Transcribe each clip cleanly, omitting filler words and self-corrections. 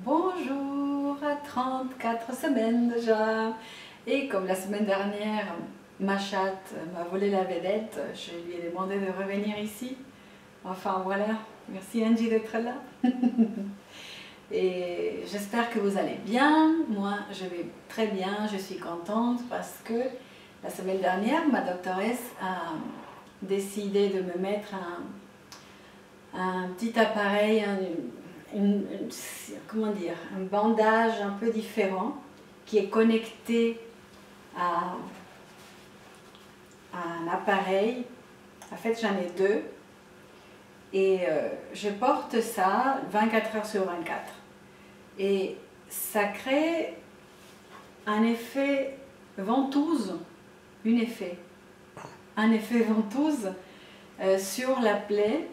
Bonjour, à 34 semaines déjà. Et comme la semaine dernière, ma chatte m'a volé la vedette, je lui ai demandé de revenir ici. Enfin voilà, merci Angie d'être là. Et j'espère que vous allez bien. Moi, je vais très bien, je suis contente parce que la semaine dernière, ma doctoresse a décidé de me mettre un petit appareil, comment dire, un bandage un peu différent qui est connecté à un appareil. En fait, j'en ai deux et je porte ça 24 heures sur 24 et ça crée un effet ventouse, un effet ventouse sur la plaie,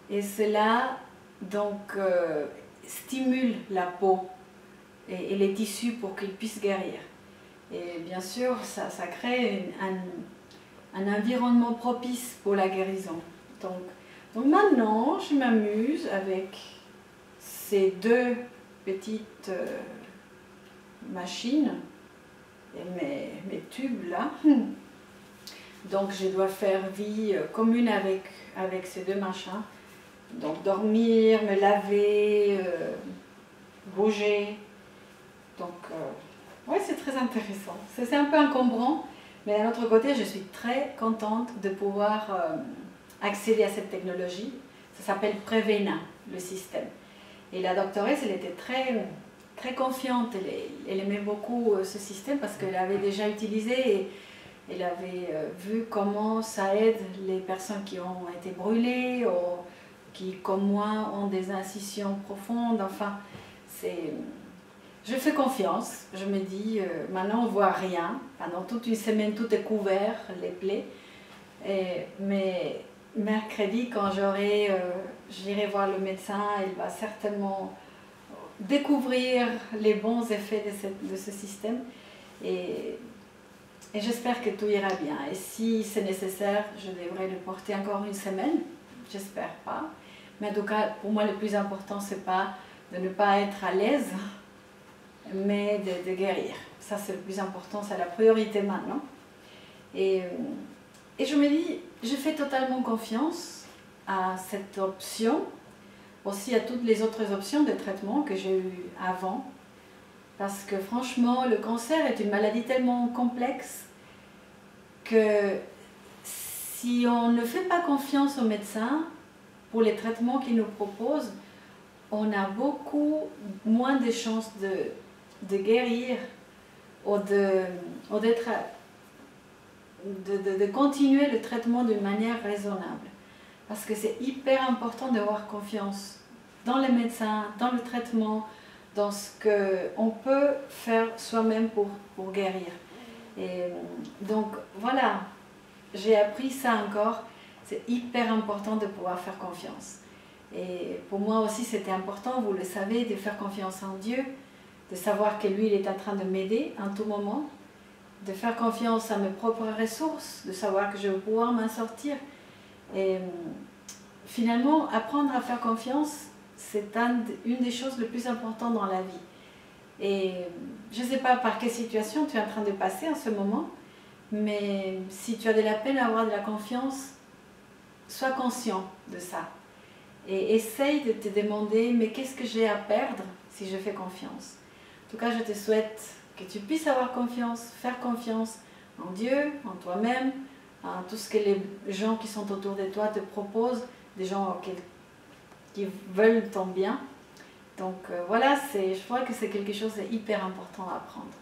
et cela donc stimule la peau et les tissus pour qu'ils puissent guérir. Et bien sûr, ça crée un environnement propice pour la guérison. Donc maintenant, je m'amuse avec ces deux petites machines et mes tubes là. Donc je dois faire vie commune avec ces deux machins. Donc dormir, me laver, bouger. Donc ouais, c'est très intéressant. C'est un peu encombrant, mais d'un autre côté, je suis très contente de pouvoir accéder à cette technologie. Ça s'appelle Prevena, le système. Et la doctoresse, elle était très confiante. Elle aimait beaucoup ce système parce qu'elle avait déjà utilisé et elle avait vu comment ça aide les personnes qui ont été brûlées ou qui, comme moi, ont des incisions profondes. Enfin, je fais confiance. Je me dis, maintenant on ne voit rien. Pendant toute une semaine, tout est couvert, les plaies. Mais mercredi, quand j'irai voir le médecin, il va certainement découvrir les bons effets de ce système. Et j'espère que tout ira bien. Et si c'est nécessaire, je devrais le porter encore une semaine. J'espère pas. Mais en tout cas, pour moi, le plus important, c'est pas de ne pas être à l'aise, mais de guérir. Ça, c'est le plus important, c'est la priorité maintenant. Et je me dis, je fais totalement confiance à cette option, aussi à toutes les autres options de traitement que j'ai eues avant. Parce que franchement, le cancer est une maladie tellement complexe que si on ne fait pas confiance aux médecins pour les traitements qu'ils nous proposent, on a beaucoup moins de chances de guérir ou de continuer le traitement d'une manière raisonnable. Parce que c'est hyper important d'avoir confiance dans les médecins, dans le traitement, dans ce qu'on peut faire soi-même pour guérir. Et donc voilà, j'ai appris ça encore. C'est hyper important de pouvoir faire confiance. Et pour moi aussi, c'était important, vous le savez, de faire confiance en Dieu, de savoir que lui, il est en train de m'aider en tout moment, de faire confiance à mes propres ressources, de savoir que je vais pouvoir m'en sortir. Et finalement, apprendre à faire confiance, c'est une des choses les plus importantes dans la vie. Et je ne sais pas par quelle situation tu es en train de passer en ce moment, mais si tu as de la peine à avoir de la confiance, sois conscient de ça. Et essaye de te demander, mais qu'est-ce que j'ai à perdre si je fais confiance? En tout cas, je te souhaite que tu puisses avoir confiance, faire confiance en Dieu, en toi-même, en tout ce que les gens qui sont autour de toi te proposent, des gens qui veulent ton bien. Donc voilà, je crois que c'est quelque chose d'hyper important à apprendre.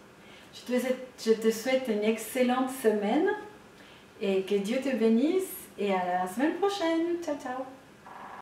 Je te souhaite une excellente semaine et que Dieu te bénisse et à la semaine prochaine. Ciao, ciao.